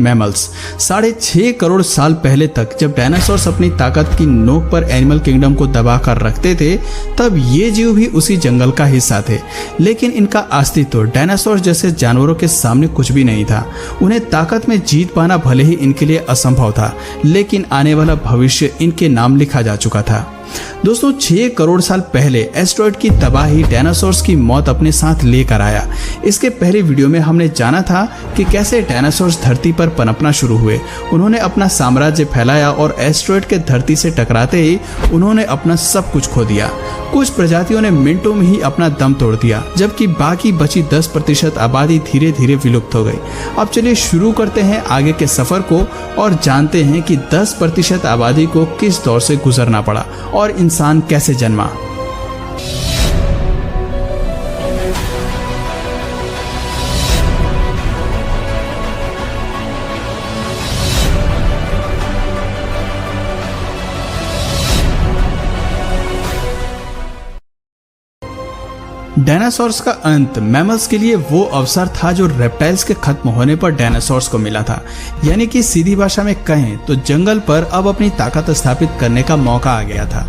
Mammals. 6.5 crore साल पहले तक जब डायनासोर्स अपनी ताकत की नोक पर एनिमल किंगडम को दबा कर रखते थे, तब ये जीव भी उसी जंगल का हिस्सा थे। लेकिन इनका अस्तित्व डायनासोर जैसे जानवरों के सामने कुछ भी नहीं था। उन्हें ताकत में जीत पाना भले ही इनके लिए असंभव था, लेकिन आने वाला भविष्य इनके नाम लिखा जा चुका था। दोस्तों, 6 करोड़ साल पहले एस्टेरॉयड की तबाही डायनासोर्स की मौत अपने साथ लेकर आया। इसके पहले वीडियो में हमने जाना था कि कैसे डायनासोर्स धरती पर पनपना शुरू हुए। उन्होंने अपना साम्राज्य फैलाया और एस्टेरॉयड के धरती से टकराते ही उन्होंने अपना सब कुछ खो दिया। कुछ प्रजातियों ने मिनटों में ही अपना दम तोड़ दिया, जबकि बाकी बची 10% आबादी धीरे धीरे विलुप्त हो गई। अब चलिए शुरू करते हैं आगे के सफर को और जानते हैं कि 10% आबादी को किस दौर से गुजरना पड़ा और इंसान कैसे जन्मा। डायनासोर्स का अंत मैमल्स के लिए वो अवसर था जो रेप्टाइल्स के खत्म होने पर डायनासोर्स को मिला था। यानी कि सीधी भाषा में कहें तो जंगल पर अब अपनी ताकत स्थापित करने का मौका आ गया था।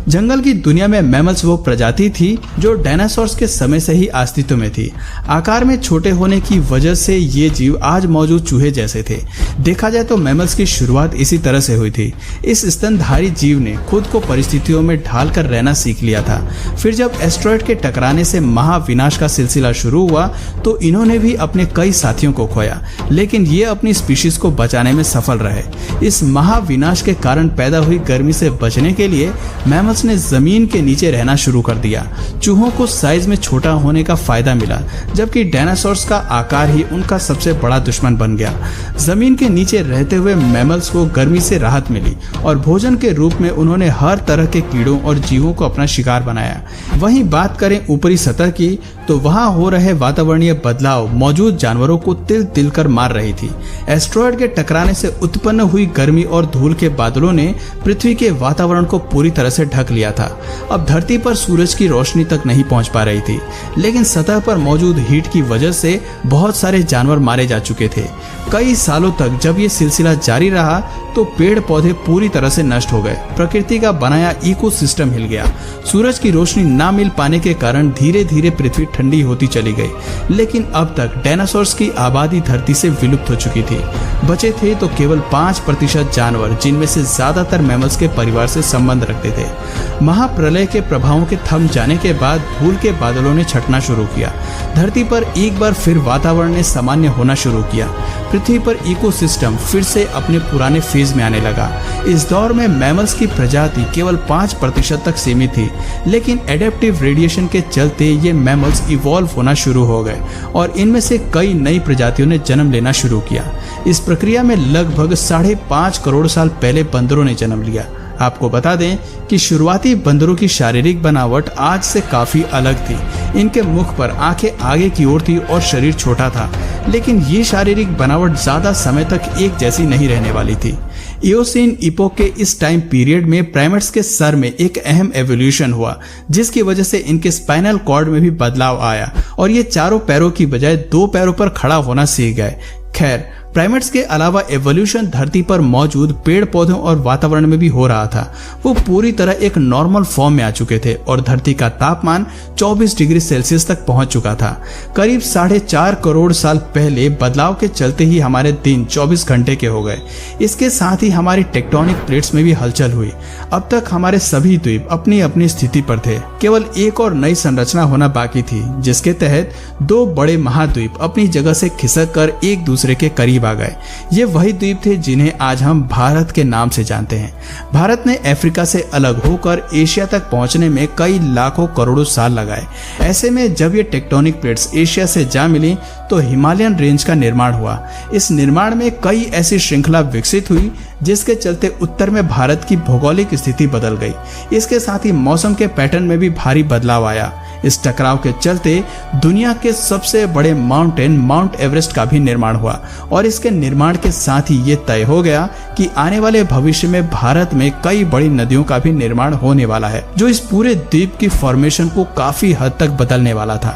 जंगल की दुनिया में मैमल्स वो प्रजाति थी जो डायनासोर्स के समय से ही अस्तित्व में थी। आकार में छोटे होने की वजह से ये जीव आज मौजूद चूहे जैसे थे। देखा जाए तो मैमल्स की शुरुआत इसी तरह से हुई थी। इस स्तनधारी जीव ने खुद को परिस्थितियों में ढाल कर रहना सीख लिया था। फिर जब एस्टेरॉयड के टकराने से महाविनाश का सिलसिला शुरू हुआ तो इन्होंने भी अपने कई साथियों को खोया, लेकिन ये अपनी स्पीशीज को बचाने में सफल रहे। इस महाविनाश के कारण पैदा हुई गर्मी से बचने के लिए मैमल्स ने जमीन के नीचे रहना शुरू कर दिया। चूहों को साइज में छोटा होने का फायदा मिला, जबकि डायनासोर्स का आकार ही उनका सबसे बड़ा दुश्मन बन गया। जमीन के नीचे रहते हुए मैमल्स को गर्मी से राहत मिली और भोजन के रूप में उन्होंने हर तरह के कीड़ों और जीवों को अपना शिकार बनाया। वहीं बात करें ऊपरी सतह की, तो वहां हो रहे वातावरणीय बदलाव मौजूद जानवरों को तिल तिल कर मार रही थी। एस्टेरॉयड के टकराने से उत्पन्न हुई गर्मी और धूल के बादलों ने पृथ्वी के वातावरण को पूरी तरह से ढक लिया था। अब धरती पर सूरज की रोशनी तक नहीं पहुंच पा रही थी, लेकिन सतह पर मौजूद हीट की वजह से बहुत सारे जानवर मारे जा चुके थे। कई सालों तक जब ये सिलसिला जारी रहा तो पेड़ पौधे पूरी तरह से नष्ट हो गए। प्रकृति का बनाया इकोसिस्टम हिल गया। सूरज की रोशनी ना मिल पाने के कारण धीरे धीरे पृथ्वी ठंडी होती चली गई। लेकिन अब तक डायनासोर्स की आबादी धरती से विलुप्त हो चुकी थी। बचे थे तो केवल 5% जानवर, जिनमें से ज्यादातर मैमल्स के परिवार से संबंध रखते थे। महाप्रलय के प्रभावों के थम जाने के बाद धूल के बादलों ने छटना शुरू किया। धरती पर एक बार फिर वातावरण ने सामान्य होना शुरू किया। पृथ्वी पर इकोसिस्टम फिर से अपने पुराने फेज में आने लगा। इस दौर में मैमल्स की प्रजाति केवल 5% तक सीमित थी, लेकिन एडेप्टिव रेडिएशन के चलते ये मैमल्स इवॉल्व होना शुरू हो गए और इनमें से कई नई प्रजातियों ने जन्म लेना शुरू किया। इस प्रक्रिया में लगभग 5.5 करोड़ साल पहले बंदरों ने जन्म लिया। आपको बता दें कि शुरुआती बंदरों की शारीरिक बनावट आज से काफी अलग थी। इनके मुख पर आंखें आगे की ओर थी और शरीर छोटा था, लेकिन ये शारीरिक बनावट ज्यादा समय तक एक जैसी नहीं रहने वाली थी। इयोसीन इपोक के इस टाइम पीरियड में प्राइमेट्स के सर में एक अहम एवोल्यूशन हुआ, जिसकी वजह से इनके स्पाइनल कॉर्ड में भी बदलाव आया और ये चारों पैरों की बजाय 2 पैरों पर खड़ा होना सीख गए। खैर, प्राइमेट्स के अलावा एवोल्यूशन धरती पर मौजूद पेड़ पौधों और वातावरण में भी हो रहा था। वो पूरी तरह एक नॉर्मल फॉर्म में आ चुके थे और धरती का तापमान 24 डिग्री सेल्सियस तक पहुंच चुका था। करीब 4.5 करोड़ साल पहले बदलाव के चलते ही हमारे दिन 24 घंटे के हो गए। इसके साथ ही हमारी टेक्टोनिक प्लेट्स में भी हलचल हुई। अब तक हमारे सभी द्वीप अपनी अपनी स्थिति पर थे। केवल एक और नई संरचना होना बाकी थी, जिसके तहत 2 बड़े महाद्वीप अपनी जगह से खिसक कर एक दूसरे के करीब आ गए। ये वही द्वीप थे जिन्हें आज हम भारत के नाम से जानते हैं। भारत ने अफ्रीका से अलग होकर एशिया तक पहुंचने में कई लाखों करोड़ों साल लगाए। ऐसे में जब ये टेक्टोनिक प्लेट्स एशिया से जा मिली तो हिमालयन रेंज का निर्माण हुआ। इस निर्माण में कई ऐसी श्रृंखला विकसित हुई जिसके चलते उत्तर में भारत की भौगोलिक स्थिति बदल गई। इसके साथ ही मौसम के पैटर्न में भी भारी बदलाव आया। इस टकराव के चलते दुनिया के सबसे बड़े माउंटेन माउंट एवरेस्ट का भी निर्माण हुआ और इसके निर्माण के साथ ही ये तय हो गया कि आने वाले भविष्य में भारत में कई बड़ी नदियों का भी निर्माण होने वाला है, जो इस पूरे द्वीप की फॉर्मेशन को काफी हद तक बदलने वाला था।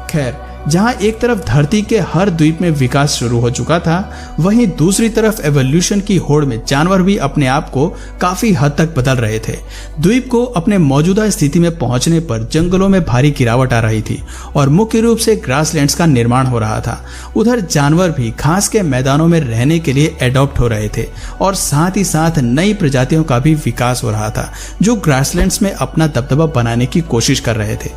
खैर, जहां एक तरफ धरती के हर द्वीप में विकास शुरू हो चुका था, वहीं दूसरी तरफ एवोल्यूशन की होड़ में जानवर भी अपने आप को काफी हद तक बदल रहे थे। द्वीप को अपने मौजूदा स्थिति में पहुंचने पर जंगलों में भारी गिरावट आ रही थी और मुख्य रूप से ग्रासलैंड्स का निर्माण हो रहा था। उधर जानवर भी घास के मैदानों में रहने के लिए एडॉप्ट हो रहे थे और साथ ही साथ नई प्रजातियों का भी विकास हो रहा था जो ग्रासलैंड्स में अपना दबदबा बनाने की कोशिश कर रहे थे।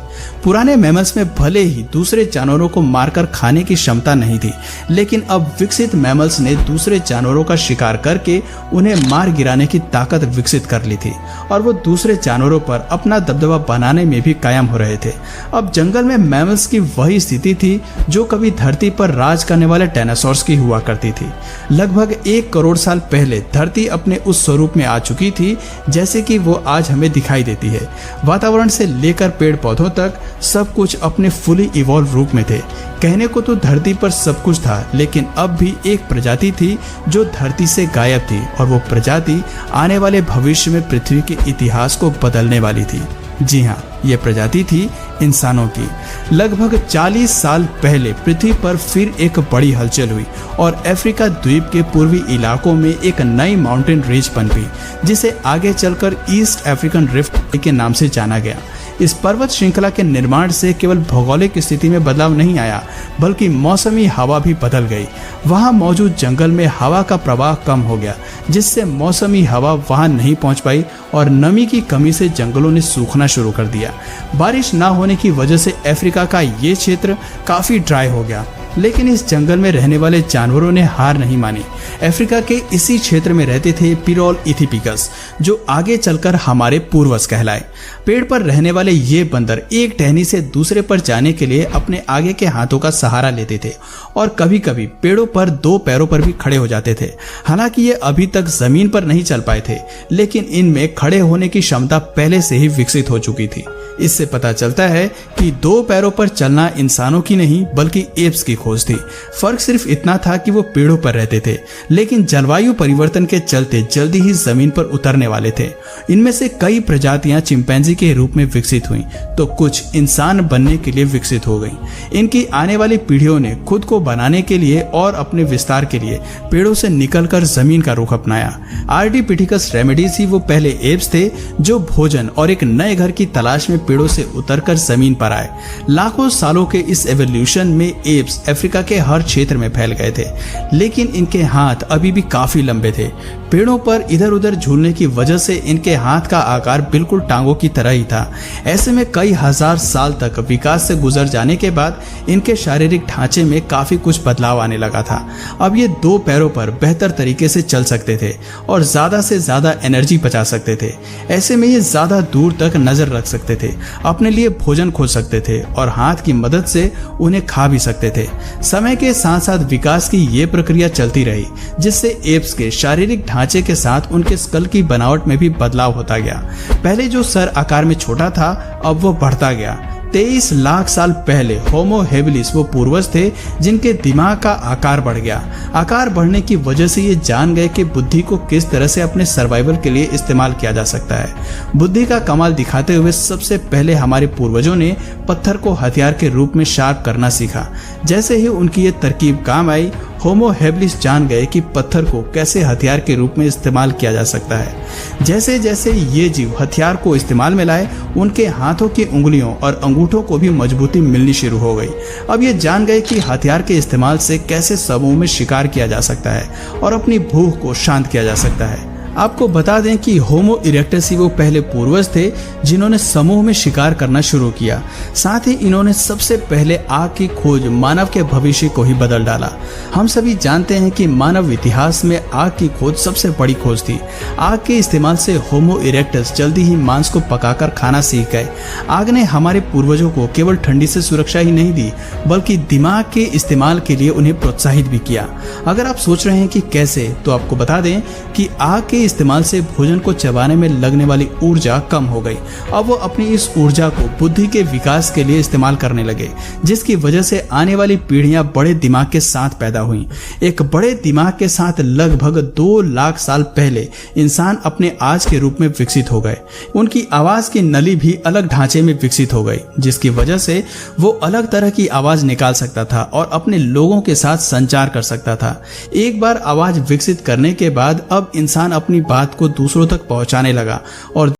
पुराने मैमल्स में भले ही दूसरे जानवरों को मारकर खाने की क्षमता नहीं थी, लेकिन अब विकसित मैमल्स ने दूसरे जानवरों का शिकार करके उन्हें मार गिराने की ताकत विकसित कर ली थी और वो दूसरे जानवरों पर अपना दबदबा बनाने में भी कायम हो रहे थे। अब जंगल में मैमल्स की वही स्थिति थी जो कभी धरती पर राज करने वाले डायनासोर्स की हुआ करती थी। लगभग 1 करोड़ साल पहले धरती अपने उस स्वरूप में आ चुकी थी जैसे कि वो आज हमें दिखाई देती है। वातावरण से लेकर पेड़ पौधों तक सब कुछ अपने फुली इवॉल्व रूप में थे। कहने को तो धरती पर सब कुछ था, लेकिन अब भी एक प्रजाति थी जो धरती से गायब थी और वो प्रजाति आने वाले भविष्य में पृथ्वी के इतिहास को बदलने वाली थी। जी हाँ, ये प्रजाति थी इंसानों की। लगभग 40 साल पहले पृथ्वी पर फिर एक बड़ी हलचल हुई और अफ्रीका द्वीप के पूर्वी इलाकों में एक नई माउंटेन रेंज पनपी जिसे आगे चलकर ईस्ट अफ्रीकन रिफ्ट के नाम से जाना गया। इस पर्वत श्रृंखला के निर्माण से केवल भौगोलिक स्थिति में बदलाव नहीं आया, बल्कि मौसमी हवा भी बदल गई। वहां मौजूद जंगल में हवा का प्रवाह कम हो गया, जिससे मौसमी हवा वहां नहीं पहुंच पाई और नमी की कमी से जंगलों ने सूखना शुरू कर दिया। बारिश न होने की वजह से अफ्रीका का ये क्षेत्र काफी ड्राई हो गया, लेकिन इस जंगल में रहने वाले जानवरों ने हार नहीं मानी। अफ्रीका के इसी क्षेत्र में रहते थे पिरोल इथिपिकस, जो आगे चलकर हमारे पूर्वज कहलाए। पेड़ पर रहने वाले ये बंदर एक टहनी से दूसरे पर जाने के लिए अपने आगे के हाथों का सहारा लेते थे और कभी कभी पेड़ों पर 2 पैरों पर भी खड़े हो जाते थे। हालांकि ये अभी तक जमीन पर नहीं चल पाए थे, लेकिन इनमें खड़े होने की क्षमता पहले से ही विकसित हो चुकी थी। इससे पता चलता है कि 2 पैरों पर चलना इंसानों की नहीं बल्कि एप्स की खोज थी। फर्क सिर्फ इतना था कि वो पेड़ों पर रहते थे, लेकिन जलवायु परिवर्तन के चलते जल्दी ही जमीन पर उतरने वाले थे। इनमें से कई प्रजातियां चिंपैंजी के रूप में विकसित हुई तो कुछ इंसान बनने के लिए विकसित हो गई। इनकी आने वाली पीढ़ियों ने खुद को बनाने के लिए और अपने विस्तार के लिए पेड़ों से निकलकर जमीन का रुख अपनाया। आर्डिपिथिकस रेमेडिस ही वो पहले एप्स थे जो भोजन और एक नए घर की तलाश में पेड़ों से उतरकर जमीन पर आए। लाखों सालों के इस एवोल्यूशन में एप्स अफ्रीका के हर क्षेत्र में फैल गए थे, लेकिन इनके हाथ अभी भी काफी लंबे थे। पेड़ों पर इधर उधर झूलने की वजह से इनके हाथ का आकार बिल्कुल टांगों की तरह ही था। ऐसे में कई हजार साल तक विकास से गुजर जाने के बाद इनके शारीरिक ढांचे में काफी कुछ बदलाव आने लगा था। अब ये 2 पैरों पर बेहतर तरीके से चल सकते थे और ज्यादा से ज्यादा एनर्जी बचा सकते थे। ऐसे में ये ज्यादा दूर तक नजर रख सकते थे, अपने लिए भोजन खोज सकते थे और हाथ की मदद से उन्हें खा भी सकते थे। समय के साथ साथ विकास की ये प्रक्रिया चलती रही, जिससे एप्स के शारीरिक ढांचे के साथ उनके स्कल की बनावट में भी बदलाव होता गया। पहले जो सर आकार में छोटा था, अब वो बढ़ता गया। 23 लाख साल पहले होमो हेबिलिस वो पूर्वज थे जिनके दिमाग का आकार बढ़ गया। आकार बढ़ने की वजह से ये जान गए कि बुद्धि को किस तरह से अपने सर्वाइवल के लिए इस्तेमाल किया जा सकता है। बुद्धि का कमाल दिखाते हुए सबसे पहले हमारे पूर्वजों ने पत्थर को हथियार के रूप में शार्प करना सीखा। जैसे ही उनकी ये तरकीब काम आई, होमो हेबिलिस जान गए कि पत्थर को कैसे हथियार के रूप में इस्तेमाल किया जा सकता है। जैसे जैसे ये जीव हथियार को इस्तेमाल में लाए, उनके हाथों की उंगलियों और अंगूठों को भी मजबूती मिलनी शुरू हो गई। अब ये जान गए कि हथियार के इस्तेमाल से कैसे समूह में शिकार किया जा सकता है और अपनी भूख को शांत किया जा सकता है। आपको बता दें कि होमो इरेक्टस ही वो पहले पूर्वज थे जिन्होंने समूह में शिकार करना शुरू किया। साथ ही इन्होंने सबसे पहले आग की खोज मानव के भविष्य को ही बदल डाला। हम सभी जानते हैं कि मानव इतिहास में आग की खोज सबसे बड़ी खोज थी। आग के इस्तेमाल से होमो इरेक्टस जल्दी ही मांस को पकाकर खाना सीख गए। आग ने हमारे पूर्वजों को केवल ठंडी से सुरक्षा ही नहीं दी, बल्कि दिमाग के इस्तेमाल के लिए उन्हें प्रोत्साहित भी किया। अगर आप सोच रहे हैं कि कैसे, तो आपको बता दें कि आग के इस्तेमाल से भोजन को चबाने में लगने वाली ऊर्जा कम हो गई। अब वो अपनी इस ऊर्जा को बुद्धि के विकास के लिए इस्तेमाल करने लगे, जिसकी वजह से आने वाली पीढ़ियां बड़े दिमाग के साथ पैदा हुई। एक बड़े दिमाग के साथ लगभग 2 लाख साल पहले इंसान अपने आज के रूप में विकसित हो गए। उनकी आवाज की नली भी अलग ढांचे में विकसित हो गई, जिसकी वजह से वो अलग तरह की आवाज निकाल सकता था और अपने लोगों के साथ संचार कर सकता था। एक बार आवाज विकसित करने के बाद अब इंसान अपनी बात को दूसरों तक पहुंचाने लगा और